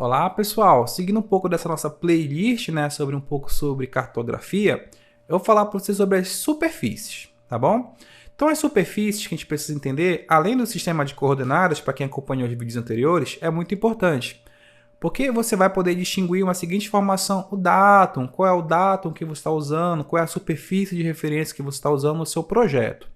Olá pessoal, seguindo um pouco dessa nossa playlist, né, sobre um pouco sobre cartografia, eu vou falar para vocês sobre as superfícies, tá bom? Então as superfícies que a gente precisa entender, além do sistema de coordenadas, para quem acompanhou os vídeos anteriores, é muito importante. Porque você vai poder distinguir uma seguinte informação, o datum, qual é o datum que você está usando, qual é a superfície de referência que você está usando no seu projeto.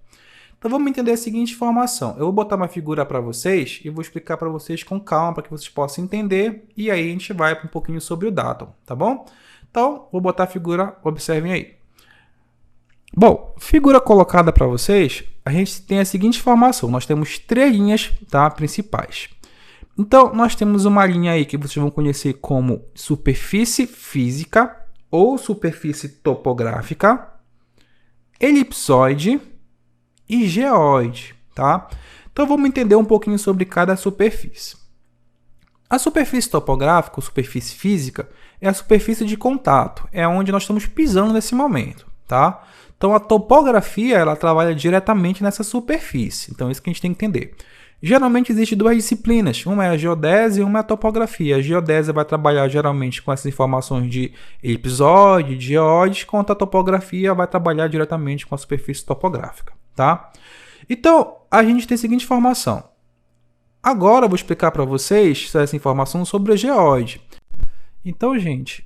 Então vamos entender a seguinte informação. Eu vou botar uma figura para vocês e vou explicar para vocês com calma para que vocês possam entender e aí a gente vai para um pouquinho sobre o datum, tá bom? Então vou botar a figura, observem aí. Bom, figura colocada para vocês, a gente tem a seguinte informação. Nós temos três linhas, tá, principais. Então nós temos uma linha aí que vocês vão conhecer como superfície física ou superfície topográfica, elipsoide e geóide, tá? Então vamos entender um pouquinho sobre cada superfície. A superfície topográfica, ou superfície física, é a superfície de contato, é onde nós estamos pisando nesse momento, tá? Então a topografia, ela trabalha diretamente nessa superfície, então isso que a gente tem que entender. Geralmente existem duas disciplinas, uma é a geodésia e uma é a topografia. A geodésia vai trabalhar geralmente com essas informações de elipsoide, de geóide, enquanto a topografia vai trabalhar diretamente com a superfície topográfica, tá? Então, a gente tem a seguinte informação. Agora eu vou explicar para vocês essa informação sobre a geóide. Então, gente,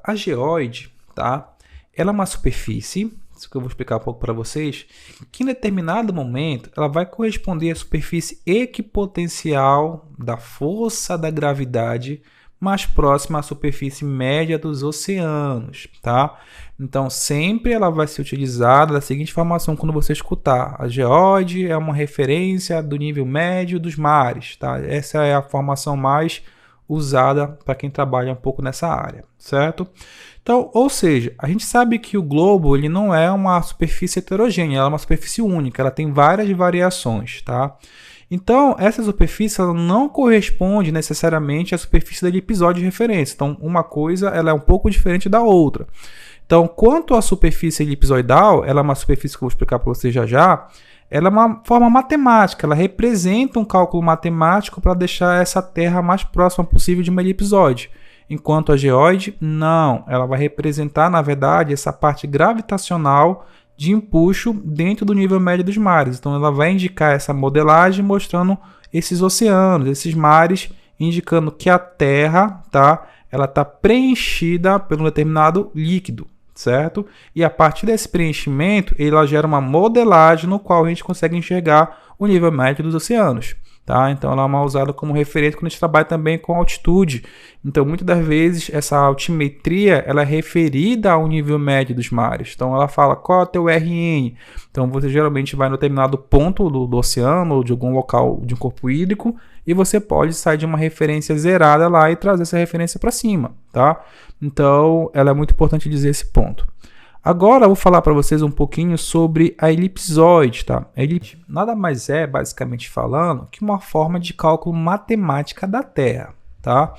a geóide, tá? Ela é uma superfície, isso que eu vou explicar um pouco para vocês, que em determinado momento ela vai corresponder à superfície equipotencial da força da gravidade mais próxima à superfície média dos oceanos, tá? Então, sempre ela vai ser utilizada da seguinte informação quando você escutar. A geóide é uma referência do nível médio dos mares, tá? Essa é a formação mais usada para quem trabalha um pouco nessa área, certo? Então, ou seja, a gente sabe que o globo ele não é uma superfície heterogênea, ela é uma superfície única, ela tem várias variações, tá? Então, essa superfície ela não corresponde necessariamente à superfície da elipsoide de referência. Então, uma coisa ela é um pouco diferente da outra. Então, quanto à superfície elipsoidal, ela é uma superfície que eu vou explicar para vocês já já, ela é uma forma matemática, ela representa um cálculo matemático para deixar essa terra mais próxima possível de uma elipsoide. Enquanto a geóide, não, ela vai representar, na verdade, essa parte gravitacional de empuxo dentro do nível médio dos mares. Então, ela vai indicar essa modelagem mostrando esses oceanos, esses mares, indicando que a Terra, tá, ela está preenchida por um determinado líquido, certo? E a partir desse preenchimento, ela gera uma modelagem no qual a gente consegue enxergar o nível médio dos oceanos. Tá? Então, ela é uma usada como referência quando a gente trabalha também com altitude. Então, muitas das vezes, essa altimetria ela é referida ao nível médio dos mares. Então, ela fala qual é o teu RN. Então, você geralmente vai no determinado ponto do oceano ou de algum local de um corpo hídrico e você pode sair de uma referência zerada lá e trazer essa referência para cima. Tá? Então, ela é muito importante dizer esse ponto. Agora eu vou falar para vocês um pouquinho sobre a elipsoide, tá? A elipse nada mais é, basicamente falando, que uma forma de cálculo matemática da Terra, tá?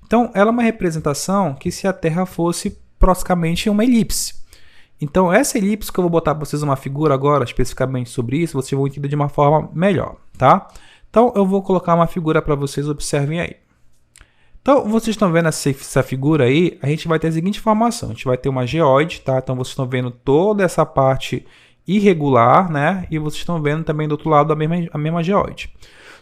Então, ela é uma representação que se a Terra fosse praticamente uma elipse. Então, essa elipse que eu vou botar para vocês uma figura agora, especificamente sobre isso, vocês vão entender de uma forma melhor, tá? Então, eu vou colocar uma figura para vocês, observem aí. Então, vocês estão vendo essa figura aí, a gente vai ter a seguinte informação, a gente vai ter uma geóide, tá? Então, vocês estão vendo toda essa parte irregular, né? E vocês estão vendo também do outro lado a mesma geóide.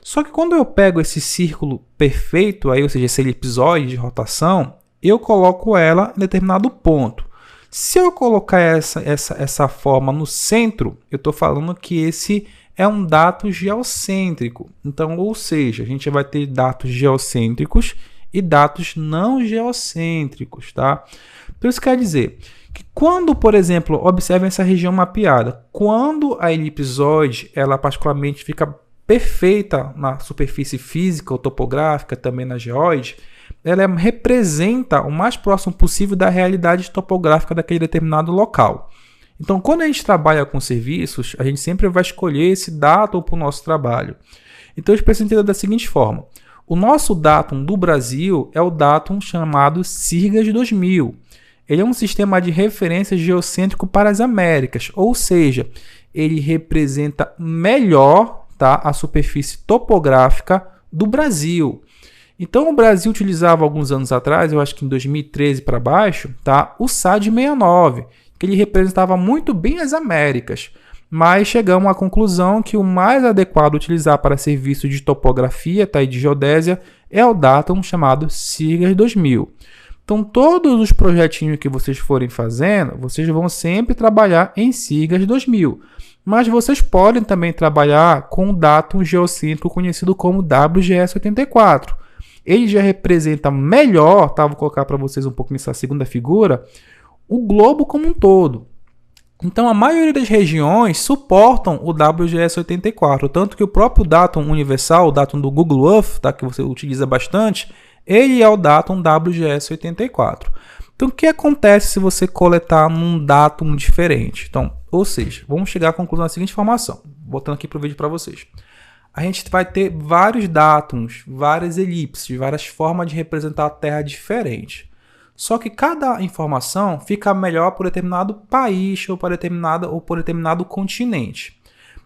Só que quando eu pego esse círculo perfeito, aí, ou seja, esse elipsoide de rotação, eu coloco ela em determinado ponto. Se eu colocar essa forma no centro, eu estou falando que esse é um dato geocêntrico. Então, ou seja, a gente vai ter dados geocêntricos e dados não geocêntricos, tá? Então isso quer dizer que quando, por exemplo, observem essa região mapeada, quando a elipsoide, ela particularmente fica perfeita na superfície física ou topográfica, também na geóide, ela representa o mais próximo possível da realidade topográfica daquele determinado local. Então, quando a gente trabalha com serviços, a gente sempre vai escolher esse datum para o nosso trabalho. Então, a gente precisa entender da seguinte forma. O nosso datum do Brasil é o datum chamado SIRGAS 2000. Ele é um sistema de referência geocêntrico para as Américas, ou seja, ele representa melhor, tá, a superfície topográfica do Brasil. Então o Brasil utilizava alguns anos atrás, eu acho que em 2013 para baixo, tá? O SAD 69, que ele representava muito bem as Américas. Mas chegamos à conclusão que o mais adequado utilizar para serviço de topografia, tá, e de geodésia é o datum chamado SIRGAS 2000. Então, todos os projetinhos que vocês forem fazendo, vocês vão sempre trabalhar em SIRGAS 2000. Mas vocês podem também trabalhar com o datum geocêntrico conhecido como WGS84. Ele já representa melhor, tá? Vou colocar para vocês um pouco nessa segunda figura, o globo como um todo. Então, a maioria das regiões suportam o WGS84, tanto que o próprio datum universal, o datum do Google Earth, tá, que você utiliza bastante, ele é o datum WGS84. Então, o que acontece se você coletar num datum diferente? Então, ou seja, vamos chegar à conclusão da seguinte informação, voltando aqui para o vídeo para vocês. A gente vai ter vários datums, várias elipses, várias formas de representar a Terra diferentes. Só que cada informação fica melhor por determinado país ou por determinado continente.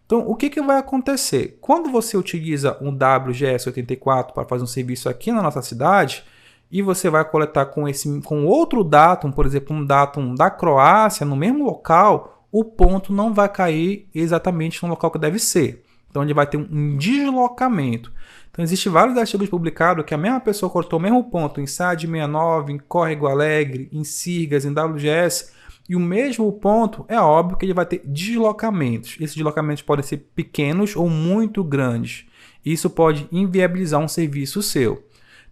Então, o que vai acontecer? Quando você utiliza um WGS84 para fazer um serviço aqui na nossa cidade, e você vai coletar com outro datum, por exemplo, um datum da Croácia, no mesmo local, o ponto não vai cair exatamente no local que deve ser. Então, ele vai ter um deslocamento. Então, existem vários artigos publicados que a mesma pessoa cortou o mesmo ponto em SAD 69, em Córrego Alegre, em SIRGAS, em WGS, e o mesmo ponto, é óbvio que ele vai ter deslocamentos. Esses deslocamentos podem ser pequenos ou muito grandes. Isso pode inviabilizar um serviço seu.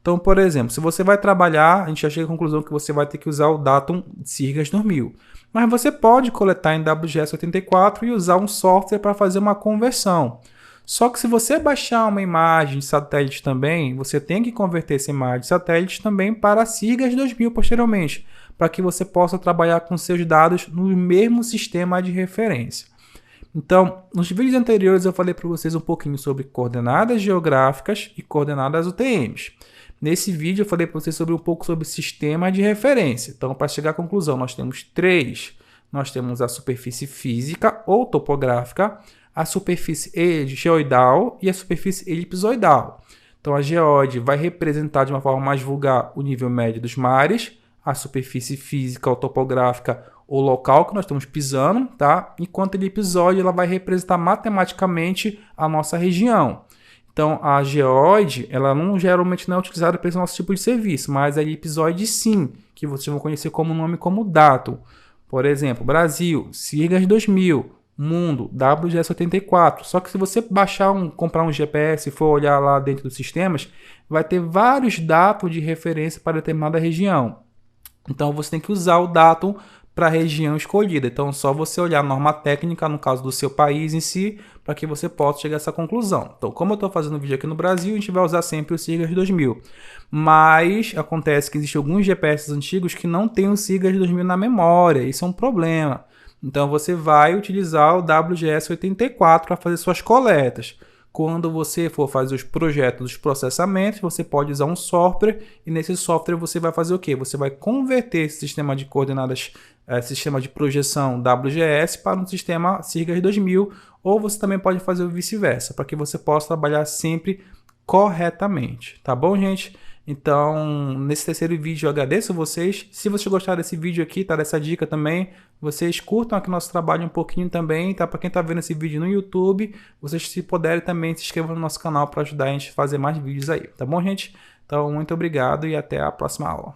Então, por exemplo, se você vai trabalhar, a gente já chega à conclusão que você vai ter que usar o datum SIRGAS 2000. Mas você pode coletar em WGS84 e usar um software para fazer uma conversão. Só que se você baixar uma imagem de satélite também, você tem que converter essa imagem de satélite também para SIRGAS 2000 posteriormente, para que você possa trabalhar com seus dados no mesmo sistema de referência. Então, nos vídeos anteriores eu falei para vocês um pouquinho sobre coordenadas geográficas e coordenadas UTMs. Nesse vídeo eu falei para vocês um pouco sobre sistema de referência. Então, para chegar à conclusão, nós temos três. Nós temos a superfície física ou topográfica, a superfície geoidal e a superfície elipsoidal. Então, a geóide vai representar de uma forma mais vulgar o nível médio dos mares, a superfície física ou topográfica, o local que nós estamos pisando, tá? Enquanto a elipsoide ela vai representar matematicamente a nossa região. Então, a geóide, ela geralmente não é utilizada para esse nosso tipo de serviço, mas a elipsoide sim, que vocês vão conhecer como nome como datum. Por exemplo, Brasil, SIRGAS 2000, Mundo, WGS84. Só que se você comprar um GPS e for olhar lá dentro dos sistemas, vai ter vários dados de referência para determinada região. Então, você tem que usar o datum para a região escolhida. Então, só você olhar a norma técnica, no caso do seu país em si, para que você possa chegar a essa conclusão. Então, como eu estou fazendo vídeo aqui no Brasil, a gente vai usar sempre o SIRGAS 2000. Mas acontece que existem alguns GPS antigos que não têm o SIRGAS 2000 na memória. Isso é um problema. Então, você vai utilizar o WGS84 para fazer suas coletas. Quando você for fazer os projetos, os processamentos, você pode usar um software e nesse software você vai fazer o quê? Você vai converter esse sistema de coordenadas, sistema de projeção WGS para um sistema SIRGAS 2000, ou você também pode fazer o vice-versa, para que você possa trabalhar sempre corretamente. Tá bom, gente? Então, nesse terceiro vídeo eu agradeço vocês. Se vocês gostaram desse vídeo aqui, tá? Dessa dica também, vocês curtam aqui nosso trabalho um pouquinho também, tá? Para quem tá vendo esse vídeo no YouTube, vocês se puderem também se inscrevam no nosso canal para ajudar a gente a fazer mais vídeos aí, tá bom, gente? Então, muito obrigado e até a próxima aula.